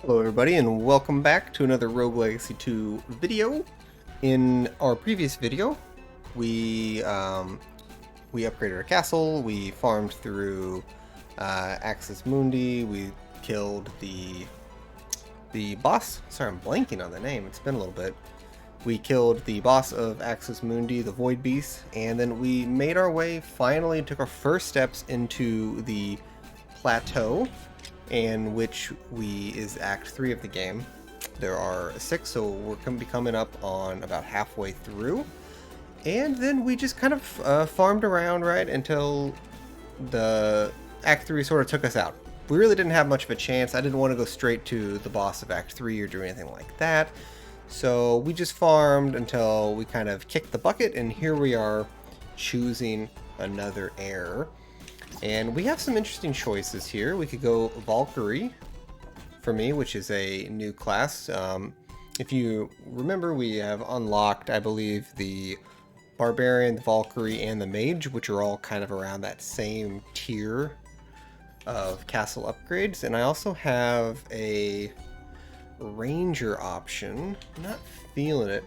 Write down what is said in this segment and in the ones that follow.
Hello everybody and welcome back to another Rogue Legacy 2 video. In our previous video, we upgraded our castle, we farmed through Axis Mundi, we killed the boss. Sorry, I'm blanking on the name, it's been a little bit. We killed the boss of Axis Mundi, the Void Beast, and then we made our way, finally took our first steps into the Plateau, and which is Act 3 of the game. There are 6, so we're going to be coming up on about halfway through. And then we just kind of farmed around, right, until the Act 3 sort of took us out. We really didn't have much of a chance. I didn't want to go straight to the boss of Act 3 or do anything like that. So we just farmed until we kind of kicked the bucket, and here we are choosing another heir. And we have some interesting choices here. We could go Valkyrie for me, which is a new class. If you remember, we have unlocked, I believe, the Barbarian, the Valkyrie, and the Mage, which are all kind of around that same tier of castle upgrades. And I also have a Ranger option. I'm not feeling it.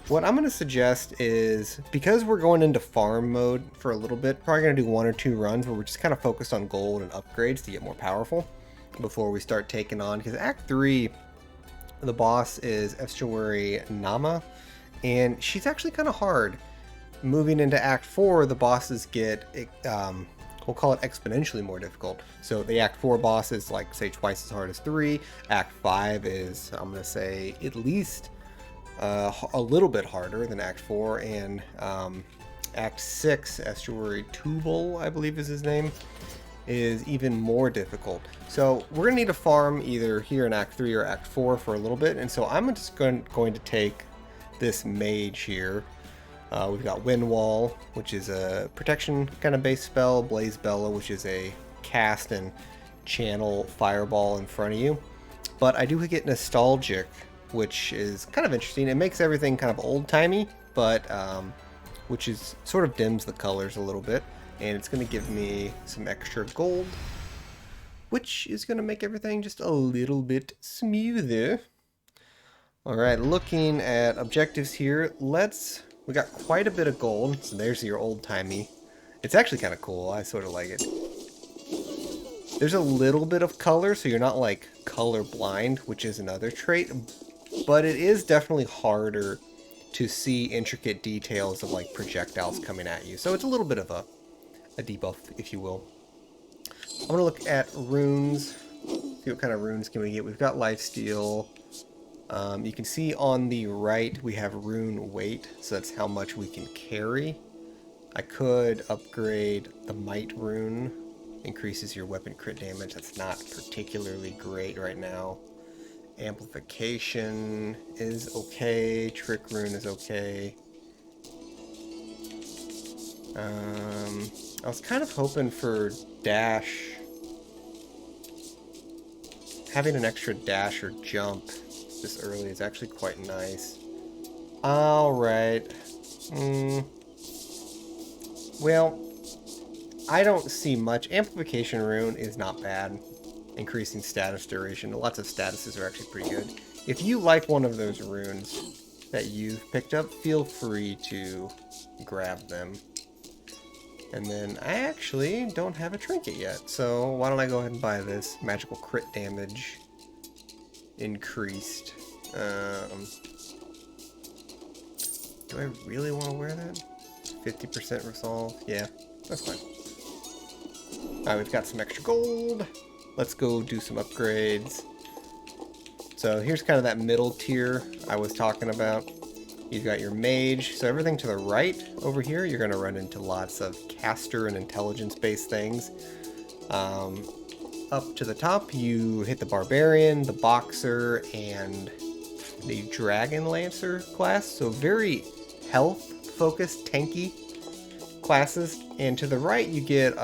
What I'm going to suggest is, because we're going into farm mode for a little bit, probably going to do 1 or 2 runs where we're just kind of focused on gold and upgrades to get more powerful before we start taking on, because Act 3, the boss is Estuary Naamah, and she's actually kind of hard. Moving into Act 4, the bosses get, we'll call it exponentially more difficult. So the Act 4 boss is, like, say, twice as hard as 3. Act 5 is, I'm going to say, at least a little bit harder than Act 4, and Act 6, Estuary Tubal, I believe is his name, is even more difficult. So we're going to need to farm either here in Act 3 or Act 4 for a little bit, and so I'm just going to take this Mage here. We've got Wind Wall, which is a protection kind of base spell, Blaze Bellow, which is a cast and channel fireball in front of you. But I do get Nostalgic, which is kind of interesting. It makes everything kind of old-timey, but which is sort of dims the colors a little bit, and it's going to give me some extra gold, which is going to make everything just a little bit smoother. Alright, looking at objectives here, we got quite a bit of gold, so there's your old-timey. It's actually kind of cool, I sort of like it. There's a little bit of color, so you're not like color blind, which is another trait, but it is definitely harder to see intricate details of like projectiles coming at you. So it's a little bit of a debuff, if you will. I'm going to look at runes, see what kind of runes can we get. We've got lifesteal. You can see on the right we have rune weight, so that's how much we can carry. I could upgrade the might rune, increases your weapon crit damage. That's not particularly great right now. Amplification is okay. Trick rune is okay. I was kind of hoping for dash. Having an extra dash or jump this early is actually quite nice. Alright. Well, I don't see much. Amplification rune is not bad. Increasing status duration. Lots of statuses are actually pretty good. If you like one of those runes that you've picked up, feel free to grab them. And then I actually don't have a trinket yet, so why don't I go ahead and buy this magical crit damage increased. Do I really want to wear that? 50% resolve? Yeah, that's fine. Alright, we've got some extra gold. Let's go do some upgrades. So here's kind of that middle tier I was talking about. You've got your Mage. So everything to the right over here, you're going to run into lots of caster and intelligence-based things. Up to the top, you hit the Barbarian, the Boxer, and the Dragon Lancer class. So very health-focused, tanky classes. And to the right, you get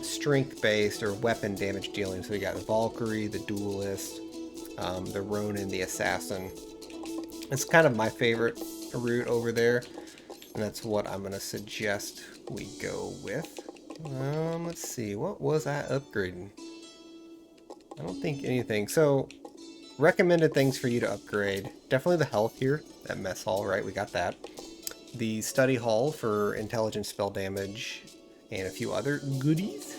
strength-based or weapon damage dealing. So you got the Valkyrie, the Duelist, the Ronin, the Assassin. It's kind of my favorite route over there, and that's what I'm going to suggest we go with. Let's see, what was I upgrading? I don't think anything. So recommended things for you to upgrade. Definitely the health here, that mess hall, right? We got that. The study hall for intelligence spell damage and a few other goodies.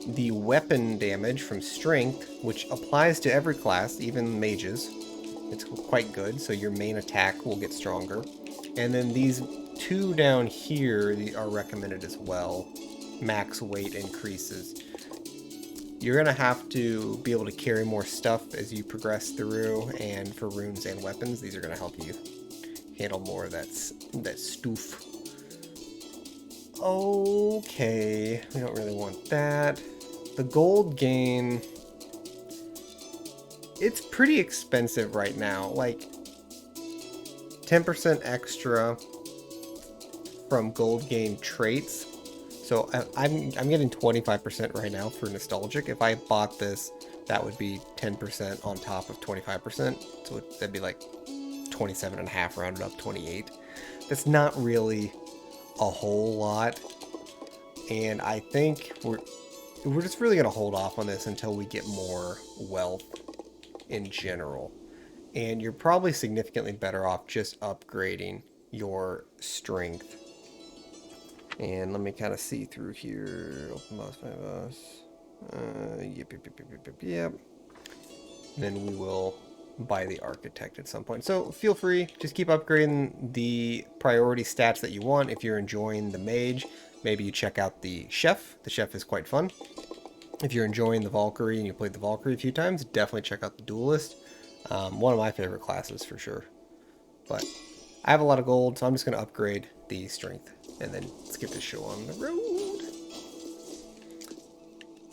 The weapon damage from strength, which applies to every class, even mages. It's quite good, so your main attack will get stronger. And then these two down here are recommended as well. Max weight increases. You're going to have to be able to carry more stuff as you progress through, and for runes and weapons, these are going to help you handle more of that stoof. Okay, we don't really want that. The gold gain, it's pretty expensive right now. Like 10% extra from gold gain traits. So I'm getting 25% right now for nostalgic. If I bought this, that would be 10% on top of 25%. So that'd be like 27.5 rounded up 28. That's not really a whole lot. And I think we're just really gonna hold off on this until we get more wealth in general. And you're probably significantly better off just upgrading your strength. And let me kind of see through here. Open boss, five boss. Yep. Then we will buy the architect at some point. So feel free, just keep upgrading the priority stats that you want. If you're enjoying the mage, maybe you check out the chef. The chef is quite fun. If you're enjoying the Valkyrie and you played the Valkyrie a few times, definitely check out the duelist. One of my favorite classes for sure. But I have a lot of gold, so I'm just going to upgrade the strength and then skip the show on the road.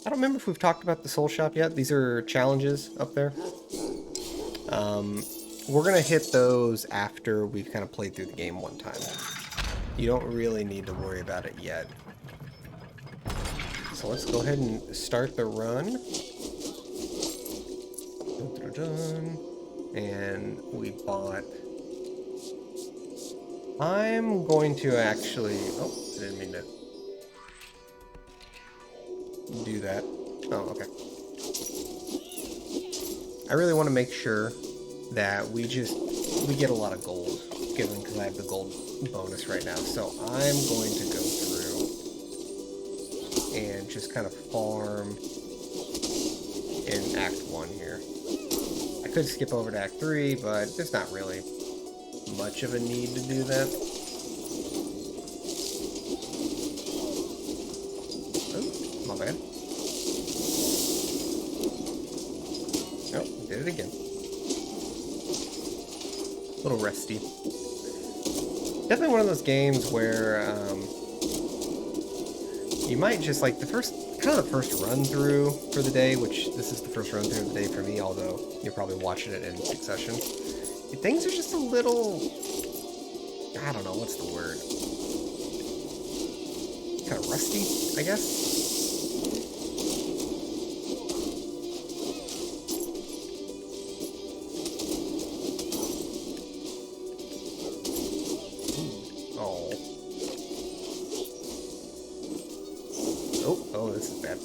I don't remember if we've talked about the soul shop yet. These are challenges up there. We're going to hit those after we've kind of played through the game one time. You don't really need to worry about it yet. So let's go ahead and start the run. And we bought... I'm going to actually... Oh, I didn't mean to do that. Oh, okay. I really want to make sure that we get a lot of gold, given because I have the gold bonus right now. So I'm going to go through and just kind of farm in Act 1 here. I could skip over to Act 3, but there's not really much of a need to do that. Oh, my bad. Oh, did it again. A little rusty. Definitely one of those games where you might just like the first run through for the day, which this is the first run through of the day for me, although you're probably watching it in succession. Things are just a little, I don't know, what's the word? Kind of rusty, I guess? Oh. Oh, this is bad.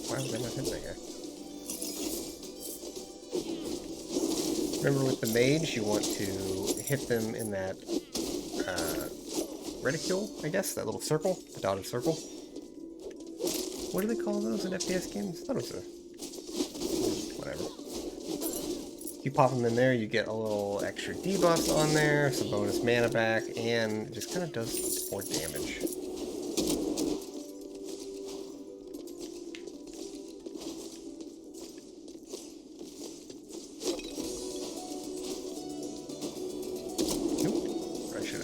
Why was I not hitting that guy? Remember with the mage, you want to hit them in that reticule, I guess? That little circle? The dotted circle? What do they call those in FPS games? I thought it was whatever. If you pop them in there, you get a little extra debuffs on there, some bonus mana back, and it just kind of does more damage.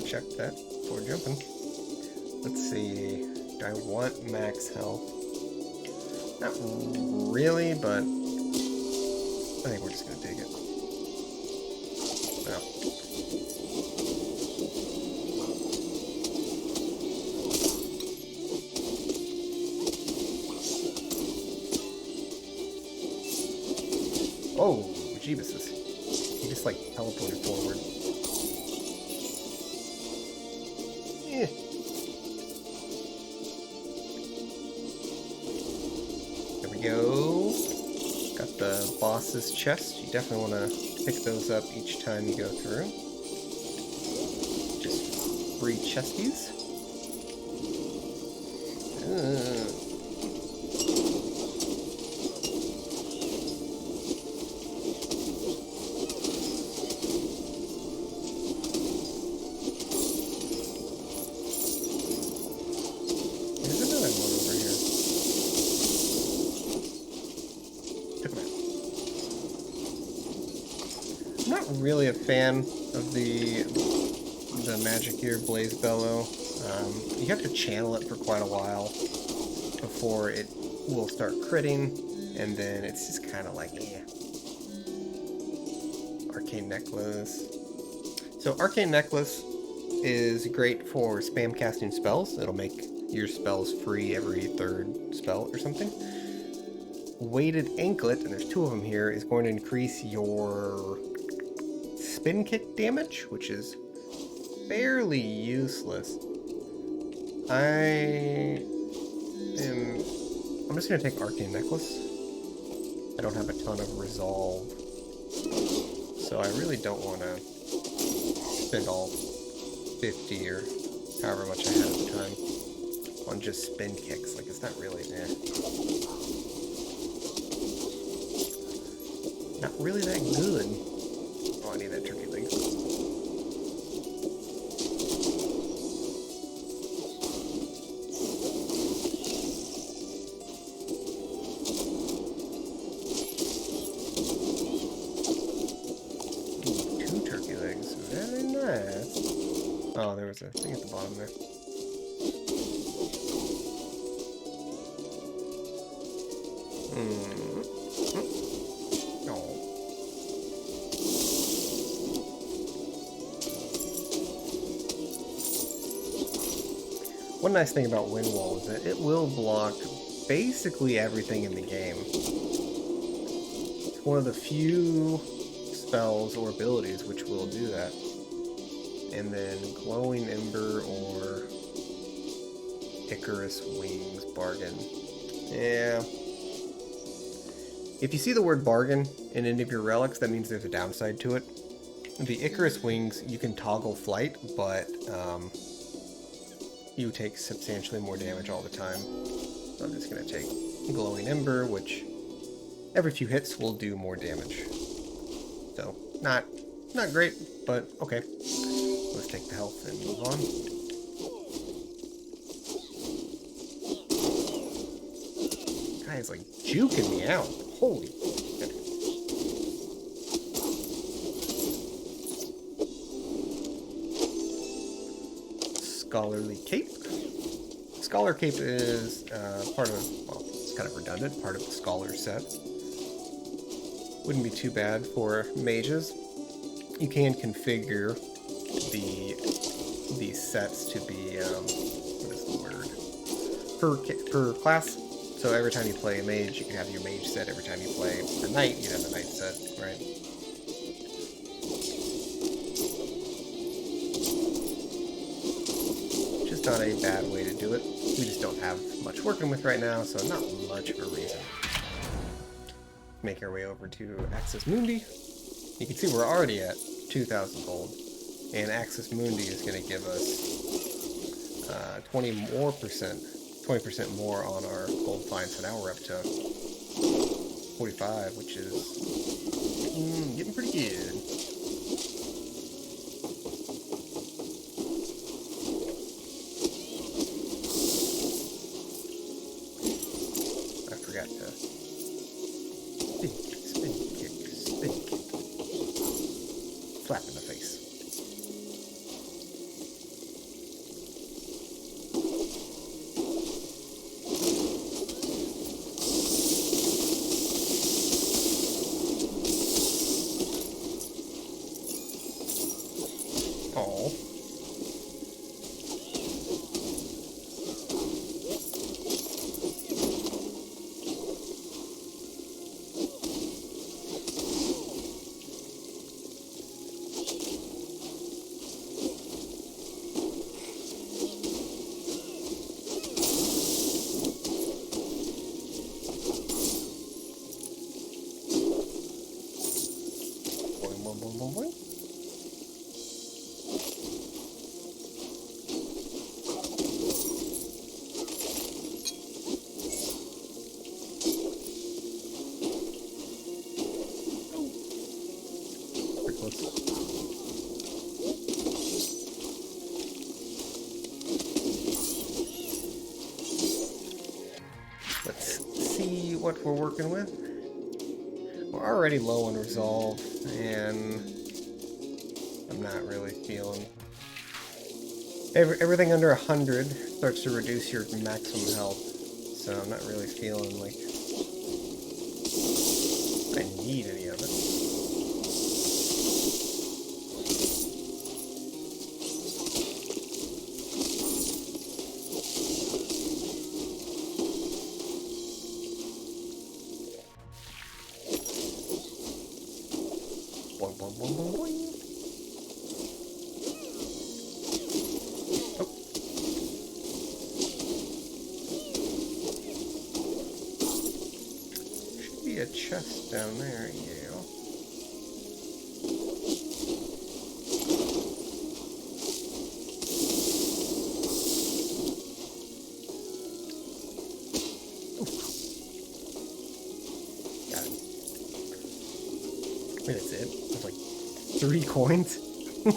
Check that before jumping. Let's see. Do I want max health? Not really, but I think we're just gonna take it. No. Oh, Jeebuses. He just like teleported forward. go. Got the boss's chest. You definitely want to pick those up each time you go through. Just free chesties. Really a fan of the magic here, Blaze Bellow. You have to channel it for quite a while before it will start critting, and then it's just kind of like, eh. Arcane Necklace. So Arcane Necklace is great for spam casting spells. It'll make your spells free every third spell or something. Weighted Anklet, and there's 2 of them here, is going to increase your spin kick damage, which is fairly useless. I'm just gonna take Arcane Necklace. I don't have a ton of resolve, so I really don't want to spend all 50 or however much I had at the time on just spin kicks. Like, it's not really not really that good. I need that turkey leg. Ooh, 2 turkey legs. Very nice. Oh, there was a thing at the bottom there. One nice thing about Wind Wall is that it will block basically everything in the game. It's one of the few spells or abilities which will do that. And then Glowing Ember or Icarus Wings bargain. Yeah. If you see the word bargain in any of your relics, that means there's a downside to it. The Icarus Wings, you can toggle flight, but you take substantially more damage all the time. So I'm just going to take Glowing Ember, which every few hits will do more damage. So, not great, but okay. Let's take the health and move on. Guy is like juking me out. Holy shit. Scholarly Cape. Scholar Cape is part of, well, it's kind of redundant, part of the Scholar set. Wouldn't be too bad for mages. You can configure these sets to be, what is the word? Per class. So every time you play a mage, you can have your mage set. Every time you play a knight, you have the knight set, right? Just not a bad way to do it. We just don't have much working with right now, so not much of a reason. Make our way over to Axis Mundi. You can see we're already at 2,000 gold, and Axis Mundi is going to give us 20% more on our gold find, so now we're up to 45, which is getting pretty good. I forgot to spin kick. Slap in the face. what we're working with. We're already low on resolve, and I'm not really feeling... Everything under 100 starts to reduce your maximum health, so I'm not really feeling like I need any of it. Boing, boing, boing, boing, boing. Oh. Should be a chest down there, yeah. Wait, that's it? That's like 3 coins?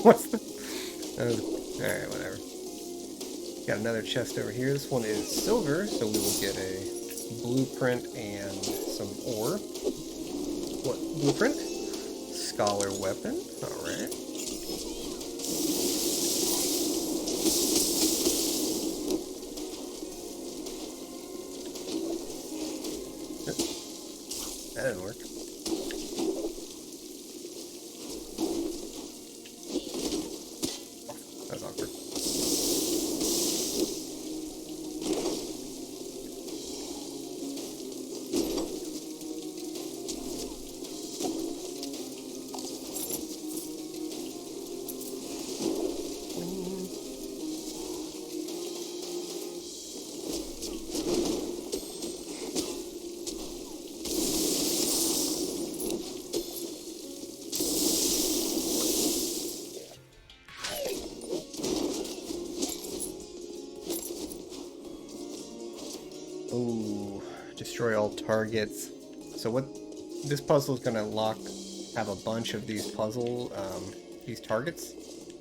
What's the... Alright, whatever. Got another chest over here. This one is silver, so we will get a blueprint and some ore. What blueprint? Scholar weapon. Alright. That didn't work. That's awkward. Ooh, destroy all targets. So what this puzzle is going to have a bunch of these these targets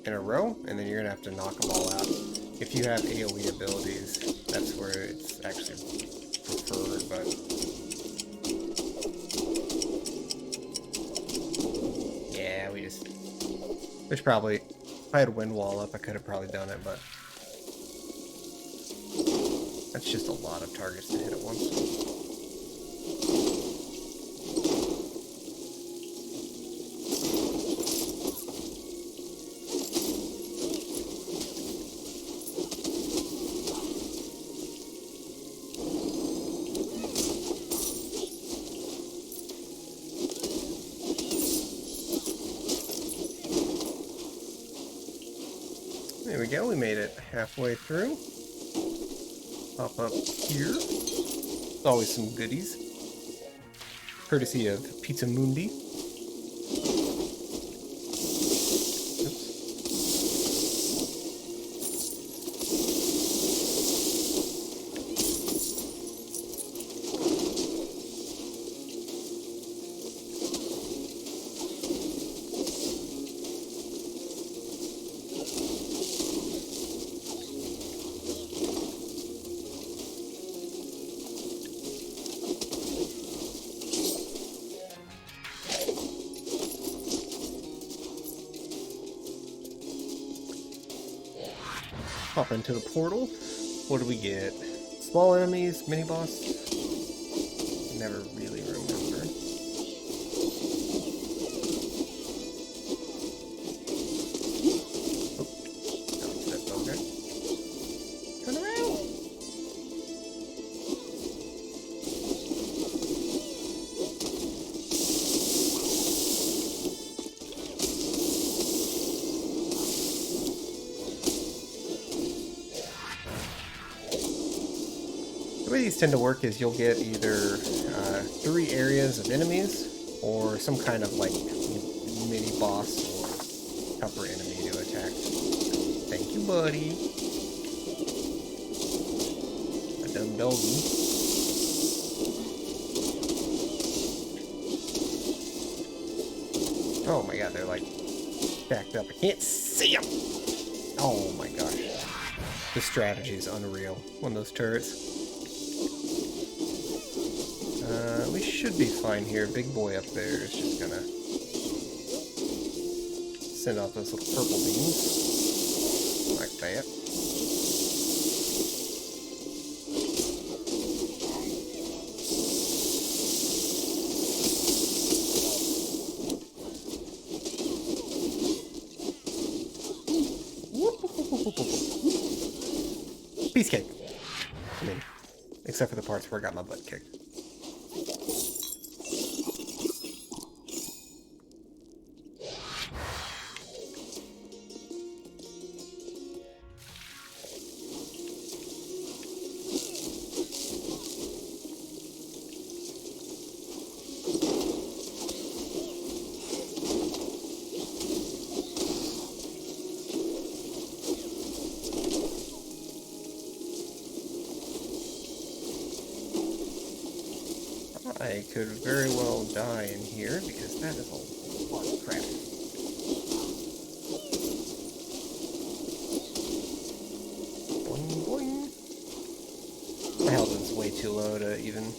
in a row, and then you're going to have to knock them all out. If you have AoE abilities, that's where it's actually preferred, but... Yeah, there's probably... If I had wind wall up, I could have probably done it, but... That's just a lot of targets to hit at once. There we go, we made it halfway through. Pop up here. There's always some goodies. Courtesy of Pizza Mundi. Oops. Pop into the portal. What do we get? Small enemies, mini boss? Never really remember. Oh, that's okay. Turn around! The way these tend to work is you'll get either 3 areas of enemies or some kind of like mini boss or tougher enemy to attack. Thank you, buddy. A dumb doggy. Oh my god, they're like backed up. I can't see them! Oh my gosh. The strategy is unreal on those turrets. We should be fine here. Big boy up there is just gonna send off those little purple beams. Like that. Piece cake. I mean, except for the parts where I got my butt kicked. I could very well die in here because that is a lot of crap. Boing, boing. My health is way too low to even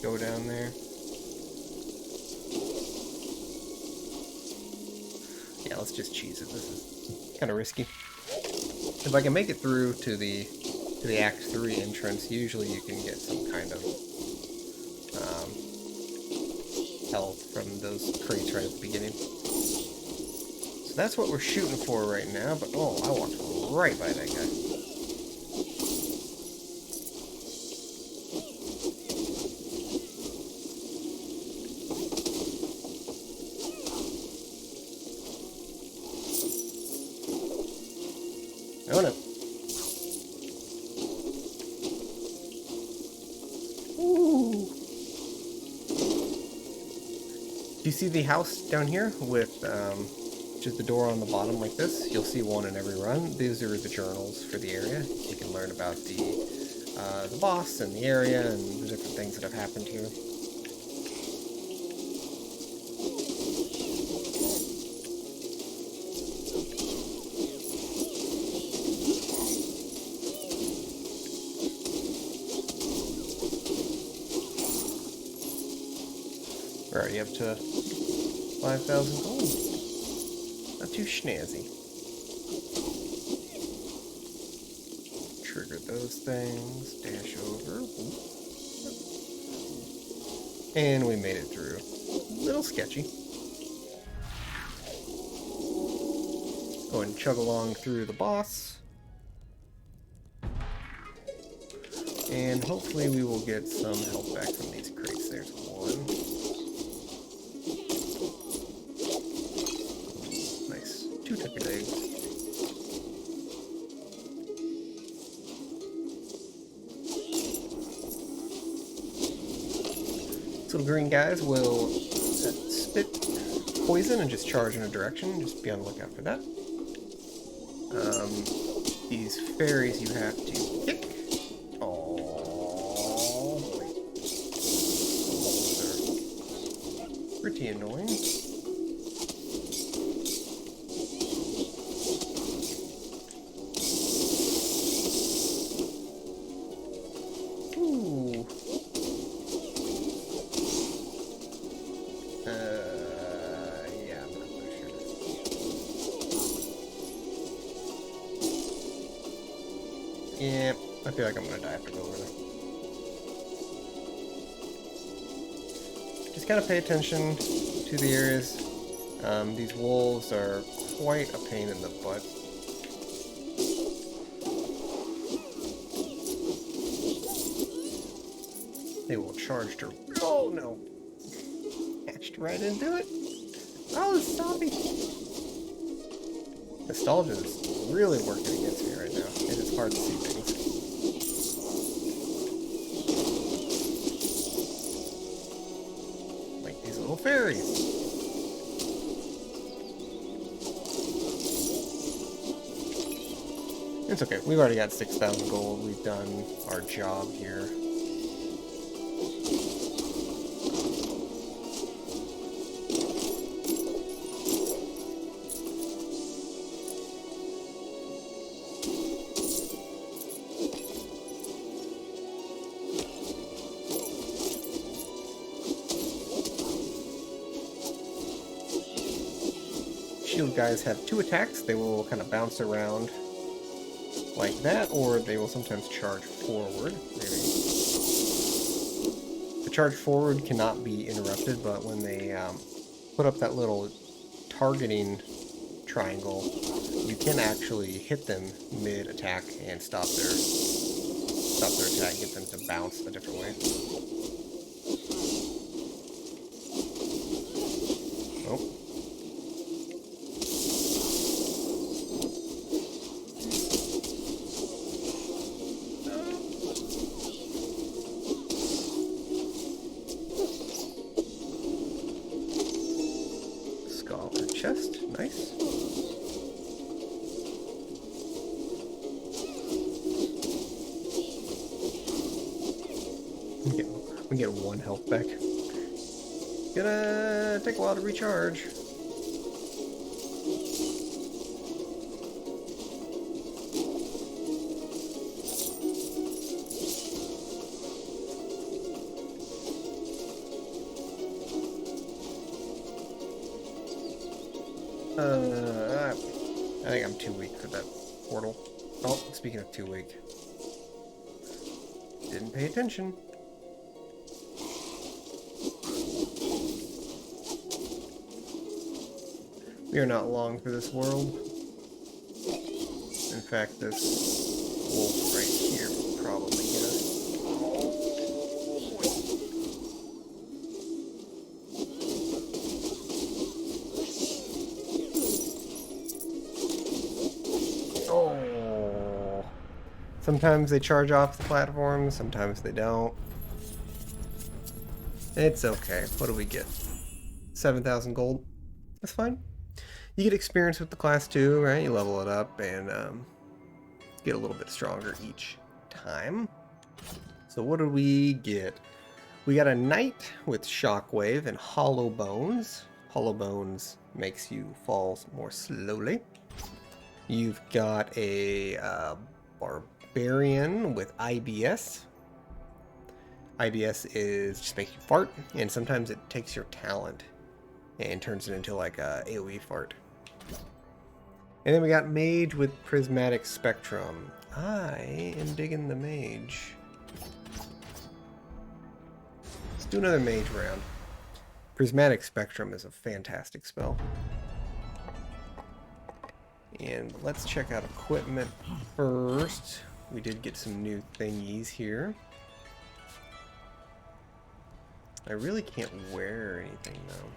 go down there. Yeah, let's just cheese it. This is kind of risky. If I can make it through to the Act 3 entrance, usually you can get some kind of health from those crates right at the beginning. So that's what we're shooting for right now, but oh, I walked right by that guy. Oh no. You see the house down here with just the door on the bottom like this? You'll see one in every run. These are the journals for the area. You can learn about the boss and the area and the different things that have happened here. We're already up to 5,000 gold. Not too snazzy. Trigger those things. Dash over. And we made it through. A little sketchy. Go and chug along through the boss. And hopefully we will get some health back from these crates. There's one. Two turkey legs. These little green guys will spit poison and just charge in a direction. Just be on the lookout for that. These fairies you have to kick. Oh boy. Those are pretty annoying. Yeah, I feel like I'm gonna die if I go over there. Just gotta pay attention to the areas. These wolves are quite a pain in the butt. They will charge to... Oh no! Hatched right into it. Oh, zombie! Nostalgia is really working against me right now. It is hard to see things. Like these little fairies. It's okay. We've already got 6,000 gold. We've done our job here. shield guys have 2 attacks. They will kind of bounce around like that, or they will sometimes charge forward. The charge forward cannot be interrupted, but when they put up that little targeting triangle, you can actually hit them mid-attack and stop their attack, get them to bounce a different way. Oh. Scholar chest, nice. We get 1 health back. Gonna take a while to recharge. I think I'm too weak for that portal. Oh, speaking of too weak. Didn't pay attention. We are not long for this world. In fact, this wolf right here will probably get us. Oh! Sometimes they charge off the platform, sometimes they don't. It's okay. What do we get? 7,000 gold. That's fine. You get experience with the class too, right? You level it up and get a little bit stronger each time. So what did we get? We got a knight with shockwave and hollow bones. Hollow bones makes you fall more slowly. You've got a barbarian with IBS. IBS is just make you fart, and sometimes it takes your talent and turns it into like a AoE fart. And then we got Mage with Prismatic Spectrum. I am digging the Mage. Let's do another Mage round. Prismatic Spectrum is a fantastic spell. And let's check out equipment first. We did get some new thingies here. I really can't wear anything though.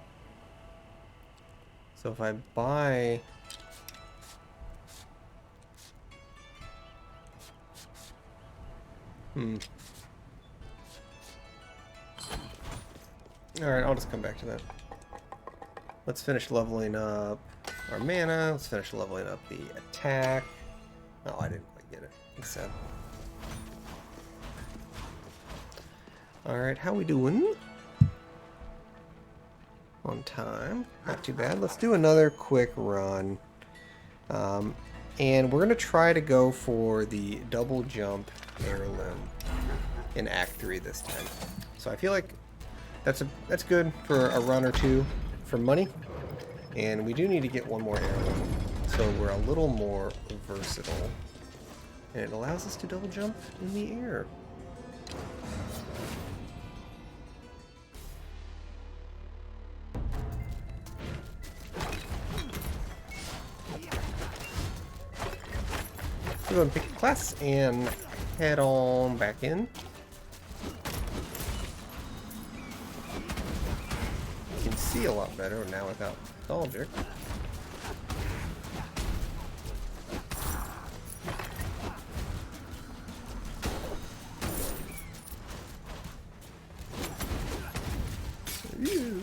So if I buy... Alright, I'll just come back to that. Let's finish leveling up our mana. Let's finish leveling up the attack. Oh, I didn't quite get it. It's sad. Alright, how we doing? On time. Not too bad. Let's do another quick run. And we're going to try to go for the double jump heirloom in Act 3 this time. So I feel like that's good for a run or two for money. And we do need to get one more heirloom, so we're a little more versatile. And it allows us to double jump in the air. We're going to pick a class and head on back in. You can see a lot better now without nostalgic. Ew.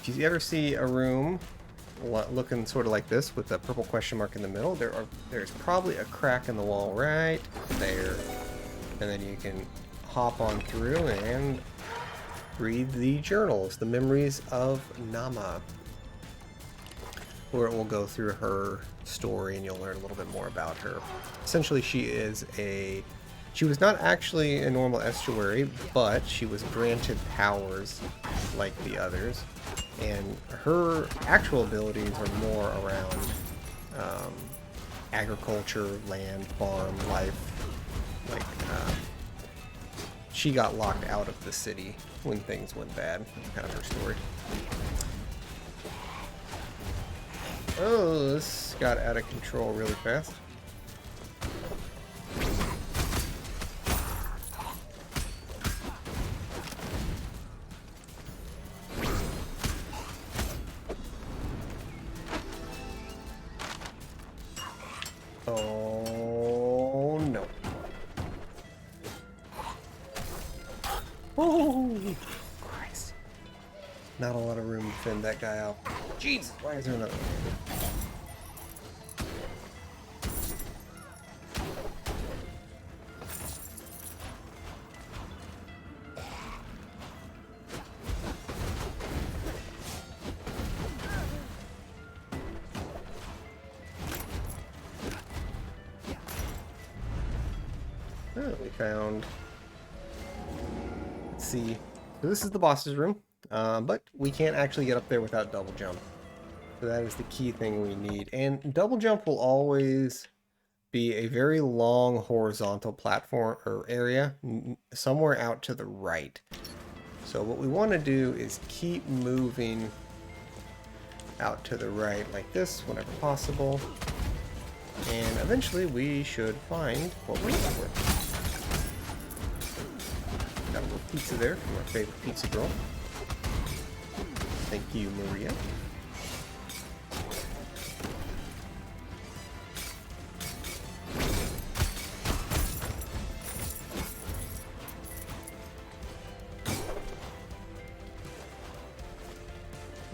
If you ever see a room looking sort of like this with a purple question mark in the middle, there's probably a crack in the wall right there, and then you can hop on through and read the journals, the memories of Naamah. where it will go through her story and you'll learn a little bit more about her. Essentially, she was not actually a normal estuary, but she was granted powers like the others, and her actual abilities are more around agriculture, land, farm, life. Like, she got locked out of the city when things went bad. Kind of her story. Oh, this got out of control really fast. Oh no. Oh Christ. Not a lot of room to fend that guy out. Jesus, why is there another one? Oh, we found... Let's see. So this is the boss's room, but we can't actually get up there without double jump. So that is the key thing we need. And double jump will always be a very long horizontal platform or area somewhere out to the right. So what we want to do is keep moving out to the right like this whenever possible. And eventually we should find what we're looking for. Got a little pizza there from our favorite pizza girl. Thank you, Maria.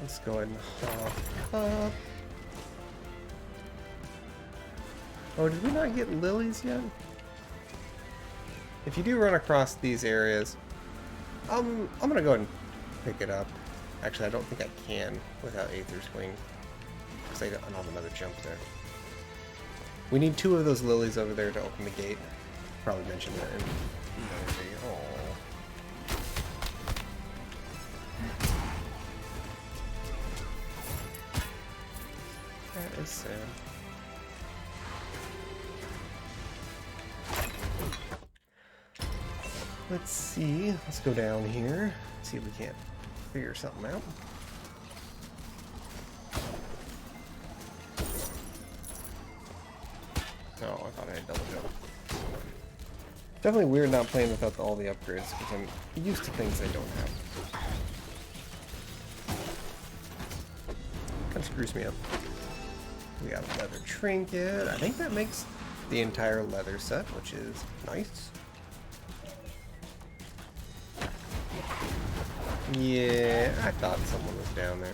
Let's go ahead and hop up. Oh, did we not get lilies yet? If you do run across these areas, I'm gonna go ahead and pick it up. Actually, I don't think I can without Aether's Wing, because I don't have another jump there. We need 2 of those lilies over there to open the gate. Probably mentioned that in another video. That is sad. Let's see. Let's go down here. See if we can't figure something out. Oh, I thought I had double jump. Definitely weird not playing without all the upgrades because I'm used to things I don't have. Kind of screws me up. We got a leather trinket. I think that makes the entire leather set, which is nice. Yeah, I thought someone was down there.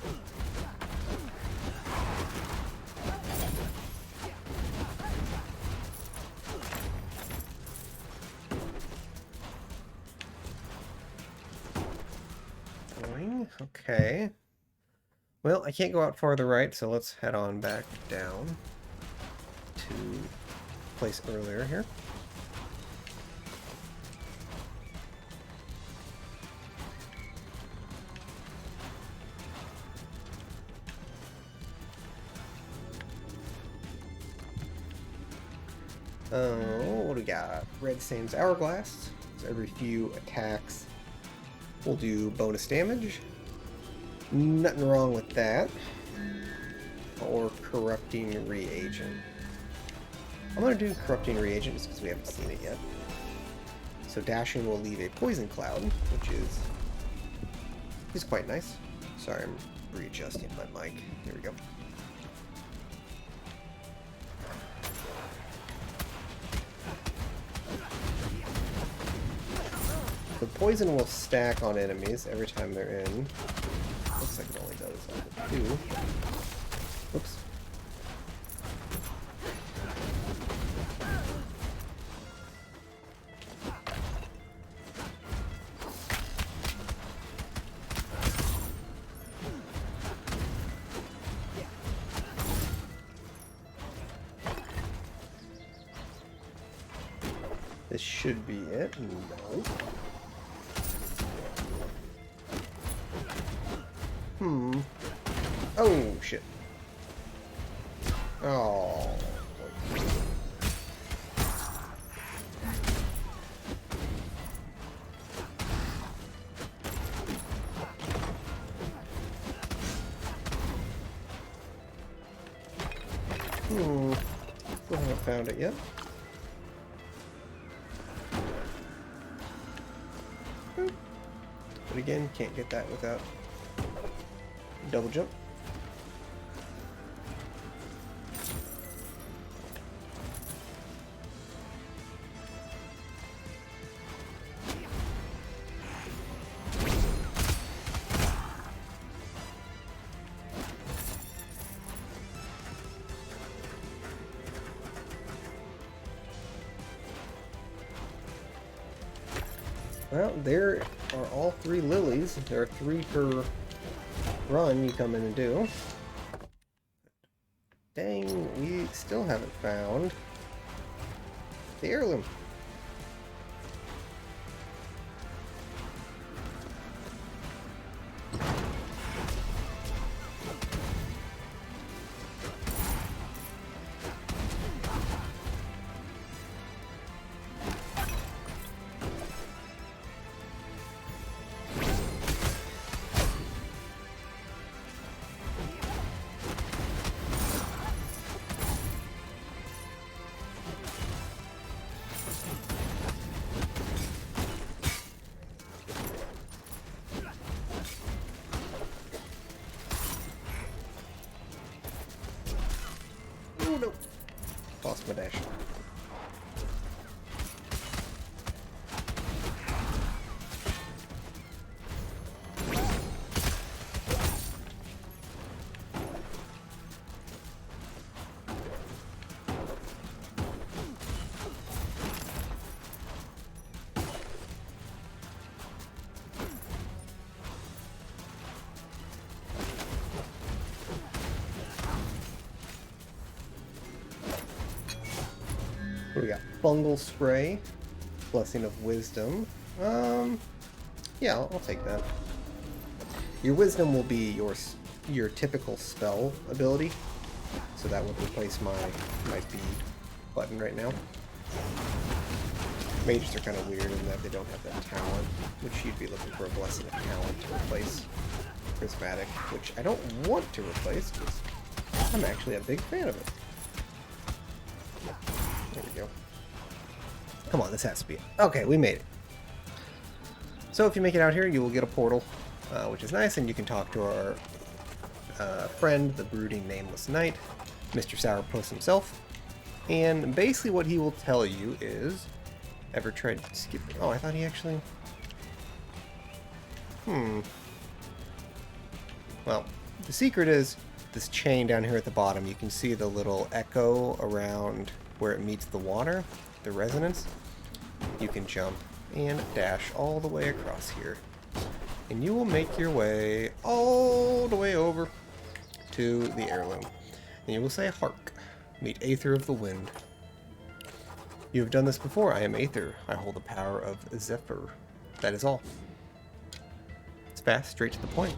Going, okay. Well, I can't go out farther right, so let's head on back down to place earlier here. Oh, what do we got? Red Same's Hourglass. So every few attacks will do bonus damage. Nothing wrong with that. Or Corrupting Reagent. I'm going to do Corrupting Reagent just because we haven't seen it yet. So Dashing will leave a Poison Cloud, which is quite nice. Sorry, I'm readjusting my mic. Here we go. The poison will stack on enemies every time they're in. Looks like it only does 2. Oops. This should be it. No. Oh, shit. Oh. Still haven't found it yet. But again, can't get that without double jump. Well, there are all 3 lilies. There are 3 per run you come in and do. Dang, we still haven't found the heirloom. Oh no! Lost my dash. What do we got? Fungal spray, blessing of wisdom. Yeah, I'll take that. Your wisdom will be your typical spell ability, so that would replace my bead button right now. Mages are kind of weird in that they don't have that talent, which you'd be looking for a blessing of talent to replace prismatic, which I don't want to replace because I'm actually a big fan of it. There we go. Come on, this has to be it. Okay, we made it. So if you make it out here, you will get a portal, which is nice, and you can talk to our friend, the brooding nameless knight, Mr. Sourpuss himself. And basically what he will tell you is... Ever tried skipping? Oh, I thought he actually... Well, the secret is this chain down here at the bottom. You can see the little echo around where it meets the water, the resonance. You can jump and dash all the way across here. And you will make your way all the way over to the heirloom. And you will say, "Hark, meet Aether of the Wind. You have done this before. I am Aether. I hold the power of Zephyr." That is all. It's fast, straight to the point.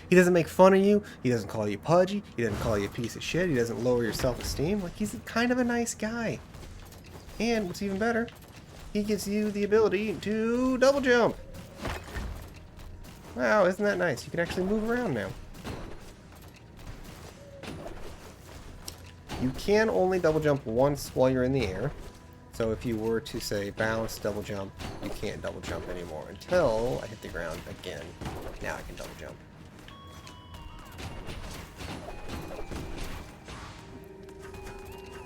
He doesn't make fun of you. He doesn't call you pudgy. He doesn't call you a piece of shit. He doesn't lower your self-esteem. Like, he's kind of a nice guy. And what's even better, he gives you the ability to double jump. Wow, isn't that nice? You can actually move around now. You can only double jump once while you're in the air. So if you were to say bounce, double jump, you can't double jump anymore until I hit the ground again. Now I can double jump.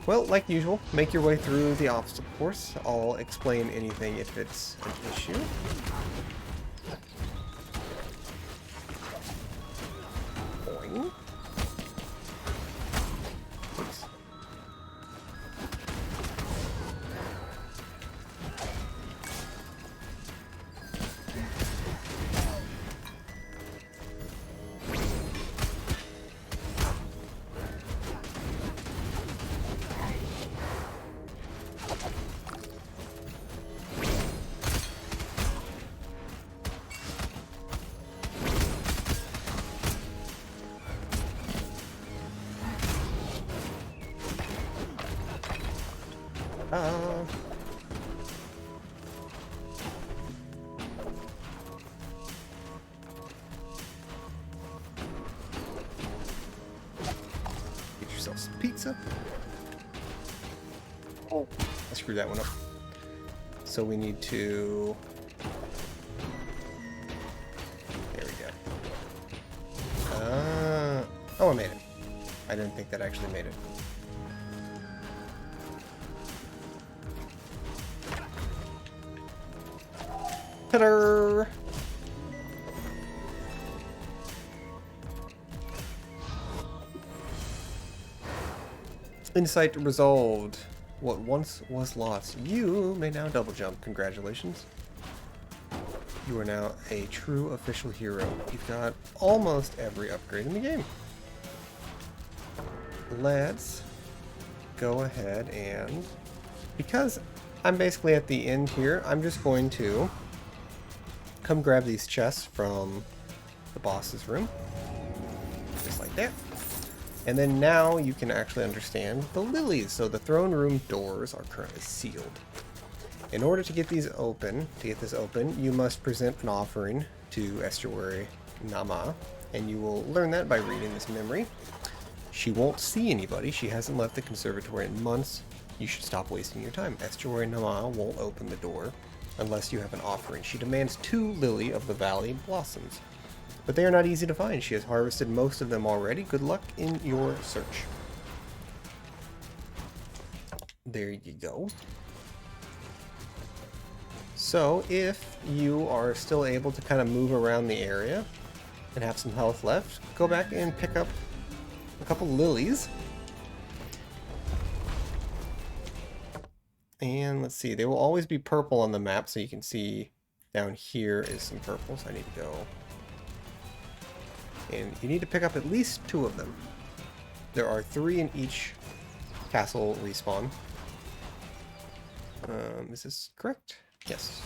Well, like usual, make your way through the obstacle course. I'll explain anything if it's an issue. Boing. Oops. Ta-da! Get yourself some pizza. Oh, I screwed that one up. So we need to... There we go. Oh, I made it. I didn't think that actually made it. Ta-da! Insight resolved. What once was lost. You may now double jump. Congratulations. You are now a true official hero. You've got almost every upgrade in the game. Let's go ahead and... Because I'm basically at the end here, I'm just going to come grab these chests from the boss's room. Just like that. And then now you can actually understand the lilies. So the throne room doors are currently sealed. In order to get these open, you must present an offering to Estuary Naamah, and you will learn that by reading this memory. She won't see anybody. She hasn't left the conservatory in months. You should stop wasting your time. Estuary Naamah won't open the door unless you have an offering. She demands 2 lily of the valley blossoms. But they are not easy to find. She has harvested most of them already. Good luck in your search. There you go. So if you are still able to kind of move around the area and have some health left, go back and pick up a couple lilies. And let's see, they will always be purple on the map, so you can see down here is some purple, so I need to go. And you need to pick up at least 2 of them. There are 3 in each castle respawn. Is this correct? Yes.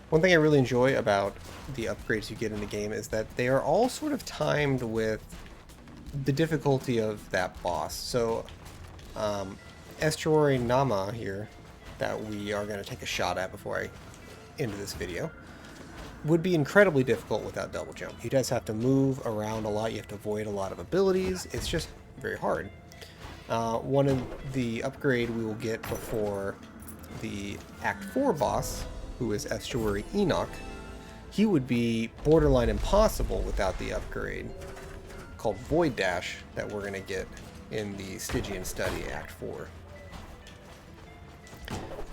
One thing I really enjoy about the upgrades you get in the game is that they are all sort of timed with the difficulty of that boss. So, Estuary Naamah here, that we are going to take a shot at before I end this video, would be incredibly difficult without double jump. He does have to move around a lot, you have to avoid a lot of abilities, it's just very hard. One of the upgrade we will get before the Act 4 boss, who is Estuary Naamah, he would be borderline impossible without the upgrade called Void Dash that we're going to get in the Stygian Study Act 4.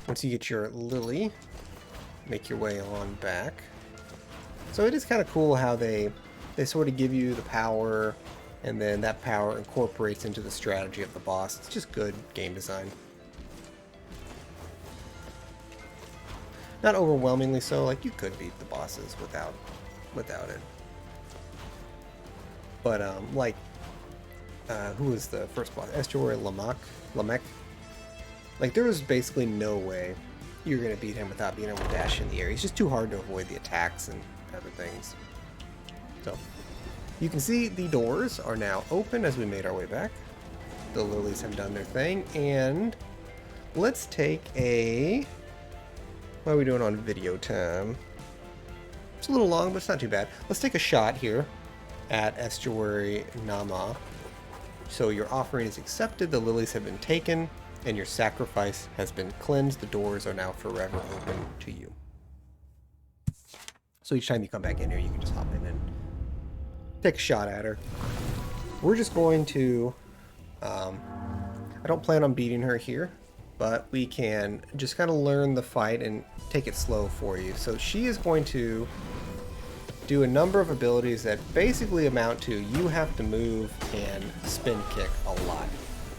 Once you get your lily, make your way on back. So it is kind of cool how they sort of give you the power, and then that power incorporates into the strategy of the boss. It's just good game design. Not overwhelmingly so, like you could beat the bosses without it. But who was the first boss? Estuary Naamah? Like, there was basically no way you were going to beat him without being able to dash in the air. He's just too hard to avoid the attacks and other things. So, you can see the doors are now open as we made our way back. The lilies have done their thing, and let's take a... What are we doing on video time? It's a little long, but it's not too bad. Let's take a shot here at Estuary Naamah. So your offering is accepted, the lilies have been taken, and your sacrifice has been cleansed. The doors are now forever open to you. So each time you come back in here, you can just hop in and take a shot at her. We're just going to... I don't plan on beating her here, but we can just kind of learn the fight and take it slow for you. So she is going to do a number of abilities that basically amount to you have to move and spin kick a lot.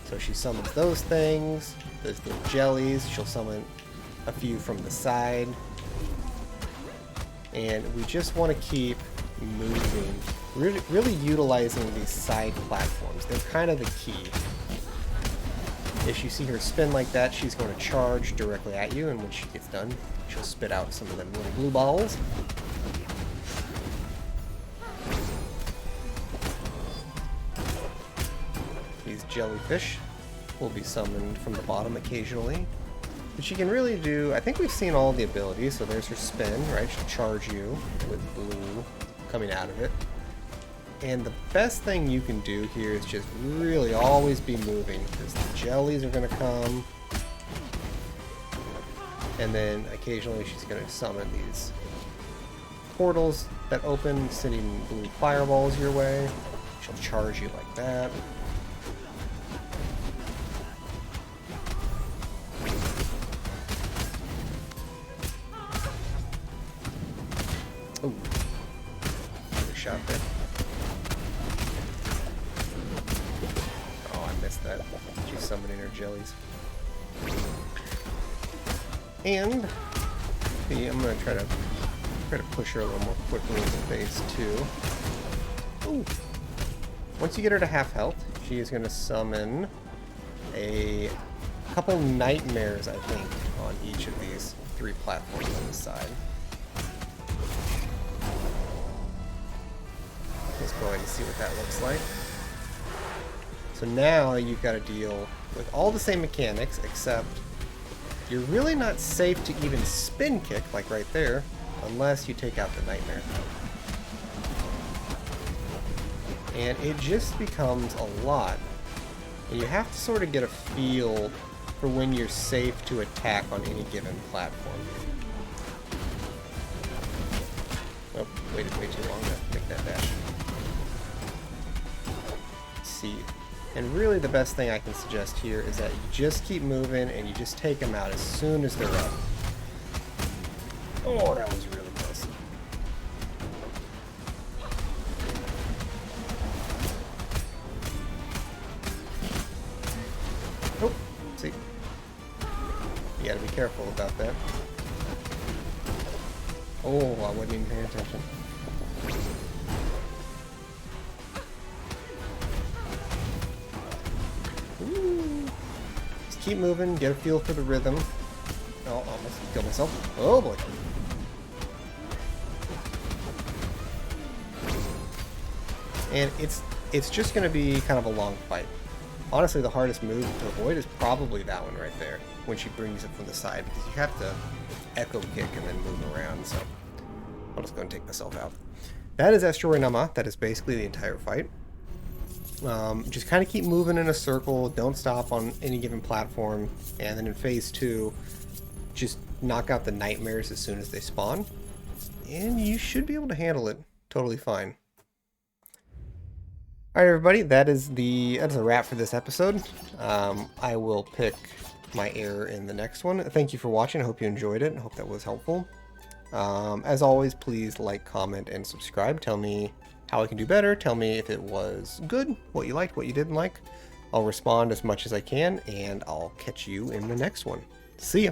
So she summons those things, those little jellies, she'll summon a few from the side. And we just want to keep moving, really utilizing these side platforms. They're kind of the key. If you see her spin like that, she's going to charge directly at you, and when she gets done, she'll spit out some of them little blue balls. jellyfish will be summoned from the bottom occasionally. But she can really do, I think we've seen all the abilities, so there's her spin, right? She'll charge you with blue coming out of it. And the best thing you can do here is just really always be moving, because the jellies are going to come. And then occasionally she's going to summon these portals that open, sending blue fireballs your way. She'll charge you like that. Oh, good shot there. Oh, I missed that. She's summoning her jellies. And see, I'm gonna try to push her a little more quickly into phase 2. Ooh. Once you get her to half health, she is gonna summon a couple nightmares, I think, on each of these 3 platforms on the side. Let's go ahead and see what that looks like. So now you've got to deal with all the same mechanics, except you're really not safe to even spin kick, like right there, unless you take out the nightmare. And it just becomes a lot. And you have to sort of get a feel for when you're safe to attack on any given platform. Oh, waited way too long to make that dash. Let's see. And really the best thing I can suggest here is that you just keep moving and you just take them out as soon as they're up. Oh, that was really close. Oh, see. You gotta be careful about that. Oh, I wasn't even paying attention. Ooh. Just keep moving, get a feel for the rhythm. Oh, almost killed myself. Oh boy. And it's just going to be kind of a long fight. Honestly, the hardest move to avoid is probably that one right there, when she brings it from the side, because you have to echo kick and then move around, so I'll just go and take myself out. That is Estuary Naamah. That is basically the entire fight. Just kind of keep moving in a circle, don't stop on any given platform, and then in phase 2, just knock out the nightmares as soon as they spawn, and you should be able to handle it totally fine. Alright everybody, that is a wrap for this episode. I will pick my Heir in the next one. Thank you for watching, I hope you enjoyed it, I hope that was helpful. As always, please like, comment, and subscribe. Tell me how I can do better, tell me if it was good, what you liked, what you didn't like. I'll respond as much as I can, and I'll catch you in the next one. See ya!